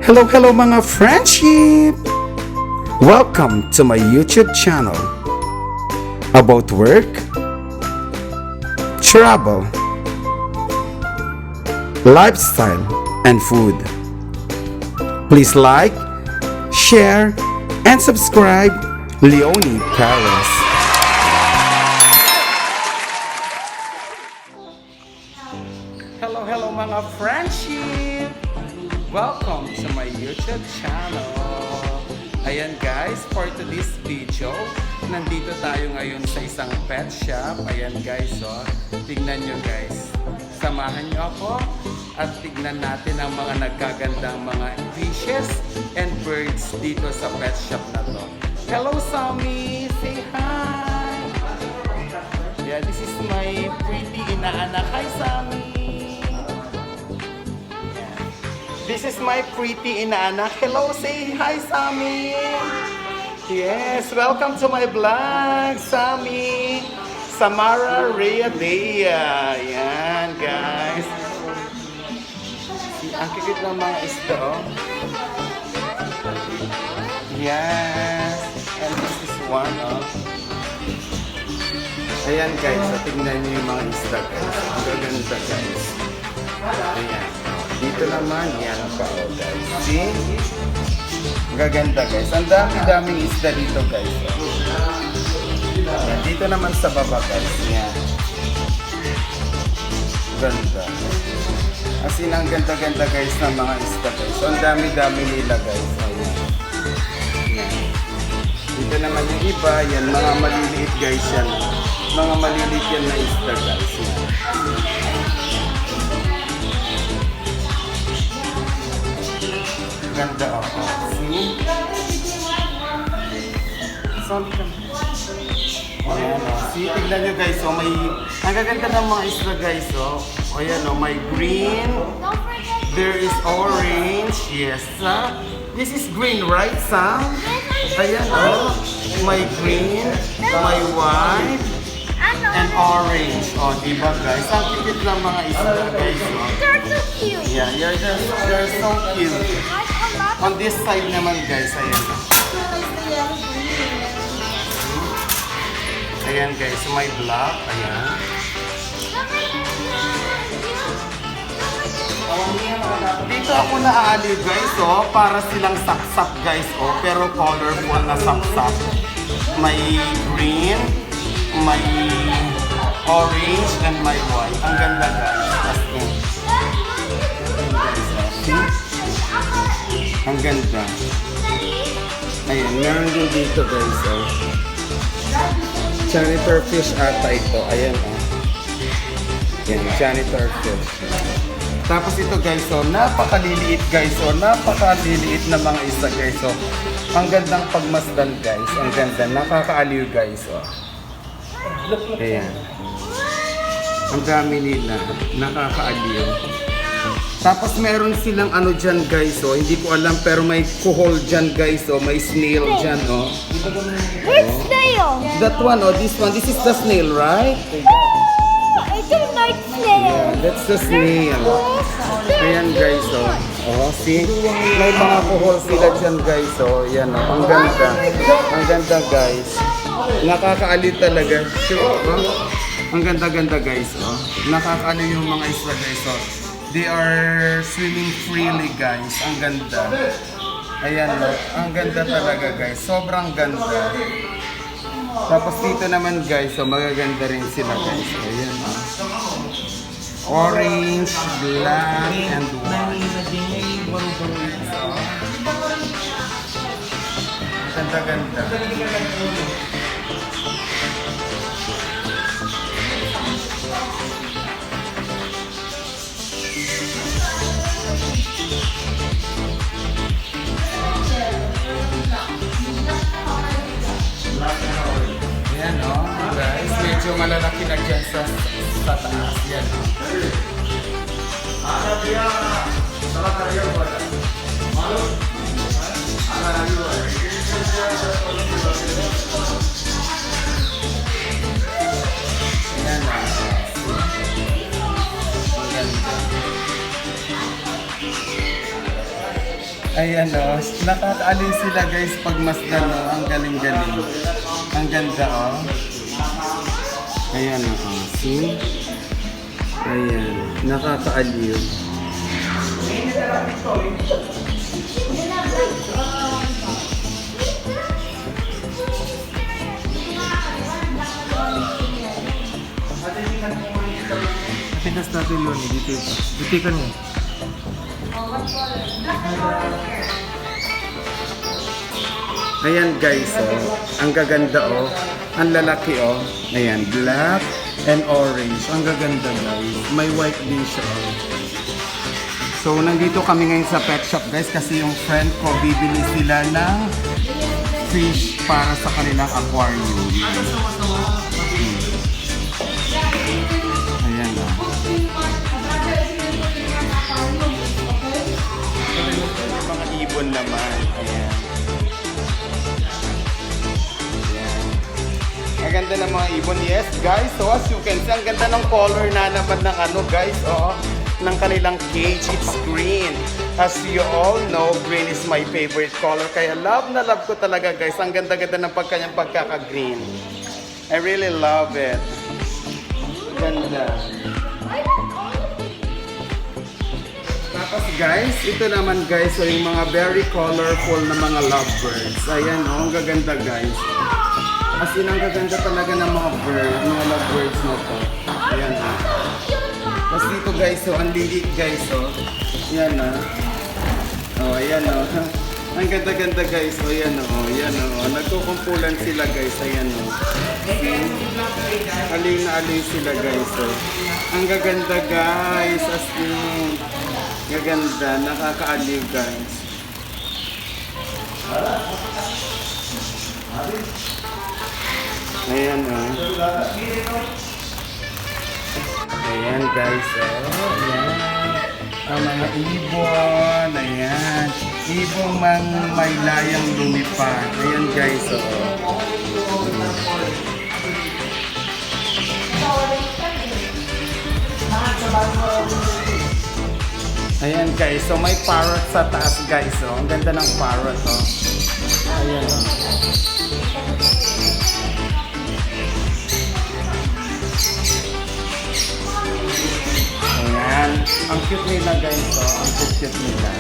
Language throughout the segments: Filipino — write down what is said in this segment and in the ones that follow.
Hello mga friendship! Welcome to my YouTube channel about work, travel, lifestyle, and food. Please like, share, and subscribe Leonie Paris. Hello mga friendship! Welcome to my YouTube channel. Ayan guys, for today's video, nandito tayo ngayon sa isang pet shop. Ayan guys, oh, tignan nyo guys. Samahan nyo ako at tignan natin ang mga nagkagandang mga fishes and birds dito sa pet shop na to. Hello Sammy! Say hi! Yeah, this is my pretty inaanak. Hi Sammy! This is my pretty inaanak. Hello, say hi, Sammy. Yes, welcome to my vlog, Sammy. Samara Rhea Dea. Yan, guys. Ang kikit ng mga isda, oh. Yes. And this is one, oh. Ayan, guys. So, tingnan niyo yung mga isda, guys. Ang gaganda, guys. Ayan. Dito naman, yan pa, oh, guys. See? Gaganda, guys. Ang dami-daming isda dito, guys. Yan. Dito naman sa baba, guys. Yan. Ganda. As in, ang ganda-ganda, guys, ng mga isda, guys. So, ang dami-dami nila, guys. Ayan. Yan. Dito naman yung iba. Yan, mga maliliit, guys, yan. Mga maliliit yan na isda, guys. Yan. Ganda ako. See? Sorry ka. Ayan o. See, tignan nyo guys. So, may... Ang gaganda ng mga isla guys. O. Ayan o. May green. There is orange. Yes. This is green, right, Sam? Ayan o. May green. May white. And orange. O, diba guys? Ang kikit ng mga isla guys. O. They're so cute. Yeah, they're so cute. On this side naman guys, ayan. Ayan guys, may black, ayan. Dito ako naaaliw guys, oh, para silang saksak guys, oh, pero colorful na saksak. May green, may orange, and may white. Ang ganda guys. As in. Ang ganda. Ayan, meron din dito guys, oh. Janitor fish ata ito. Ayan, oh. Yan, janitor fish. Tapos ito guys, oh, napakaliliit guys, oh. Napakaliliit na mga isa guys, oh. Ang gandang pagmasdan guys. Ang ganda. Nakakaaliw guys, oh. Ayan. Ang dami nila. Nakakaaliw. Tapos meron silang ano dyan guys, oh. Hindi ko alam pero may kuhol dyan guys, oh. May snail dyan, oh. Where's snail? That one, oh. This one. This is the snail, right? I don't like snail. Yeah, that's the snail. Ayan guys, oh. Oh, see? May mga kuhol sila dyan guys, oh. Yan, oh. Ang ganda. Ang ganda guys. Nakakaali talaga. Sure, oh. Ang ganda-ganda guys, oh. Nakakaali yung mga isla guys, oh. They are swimming freely guys. Ang ganda. Ayan, no? Ang ganda talaga guys. Sobrang ganda. Tapos dito naman guys, so magaganda rin sila guys. Ayan, no? Orange, black, and white. Ganda-ganda. Ayan o, guys, medyo malalaki na dyan sa taas. Yan o. Ayan o. Ang ganda. Ayan o, nakakaalin sila guys pag masdan o. Ang galing-galing. Ang ganda o. Ayan o. See? Ayan, nakakaaliw. Pinas natin yun, dito ito. Butikan mo. Ayan guys, oh. Ang gaganda oh. Ang lalaki oh. Ayan, black and orange. Ang gaganda guys. May white din siya oh. So, nandito kami ngayon sa pet shop guys kasi yung friend ko bibili sila ng fish para sa kanilang aquarium. Ayan oh. Mga ibon naman. Ayan. Ang ganda ng mga ibon. Yes, guys. So, as you can see, ang ganda ng color na naman ng ano, guys. Oh, ng kanilang cage. It's green. As you all know, green is my favorite color. Kaya love na love ko talaga, guys. Ang ganda-ganda ng kanyang pagkaka-green. I really love it. Ganda. Tapos guys, ito naman guys, so yung mga very colorful na mga lovebirds. Ayan, oh, ang gaganda guys. As in, ang gaganda talaga ng mga lovebirds na to. Ayan, oh. Tapos dito guys, so ang lilit guys, oh. Ayan, oh. Oh, ayan, oh. Ang ganda-ganda guys, oh, ayan, oh. Ayan, oh. Nagkukumpulan sila guys, ayan, oh. See? Aling na aling sila guys, oh. Ang gaganda guys, as in. Gaganda, nakakaaliw guys. Ayan oh. Ayan guys oh. Ayan. Ang mga ibon. Ayan. Ibong may layang lumipad. Ayan guys oh. Ayan guys, so may parrot sa taas guys, oh. Ang ganda ng parrot, oh. Ayan, oh. Ayan, ang cute nila guys, oh. Ang cute nila.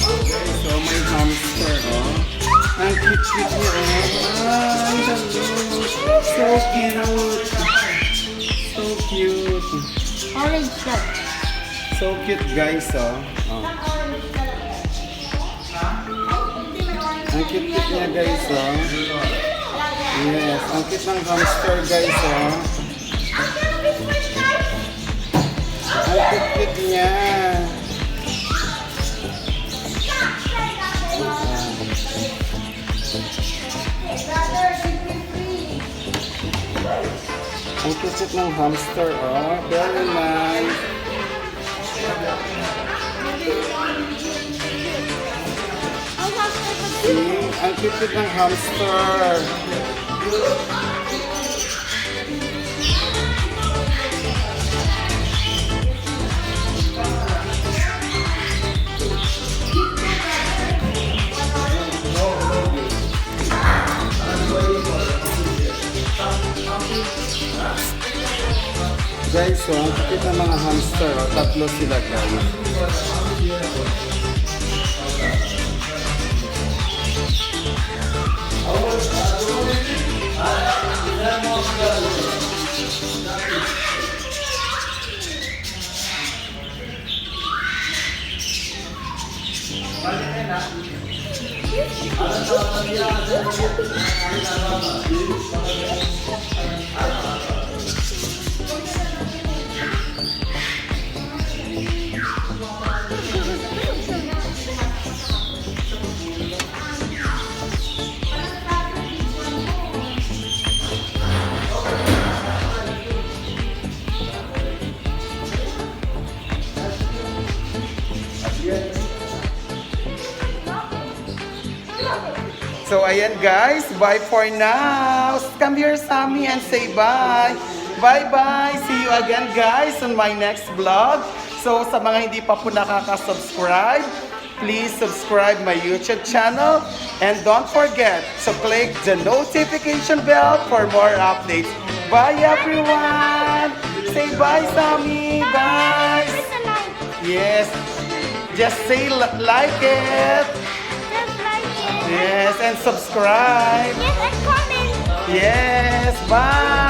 Okay, so may hamster, oh. Ang cute niya, oh. Ang ganda. So cute. So cute. Orange shirt. So cute guys, oh. Oh. Ang cute niya guys, oh. Yes, ang cute ng hamster guys, oh. Ang cute niya. Ang cute ng hamster, oh. Very nice. See? Ang cute ng hamster. Guys, so ang cute ng mga hamster, oh. Tatlo sila guys. So, ayan guys, bye for now. Come here, Sammy, and say bye. Bye-bye! See you again guys on my next vlog. So sa mga hindi pa po nakaka-subscribe, please subscribe my YouTube channel and don't forget to click the notification bell for more updates. Bye everyone! Say bye Sammy! Bye! Press the like. Yes! Just say like it! Just like it. Yes, and subscribe! Yes, and comment. Yes! Bye!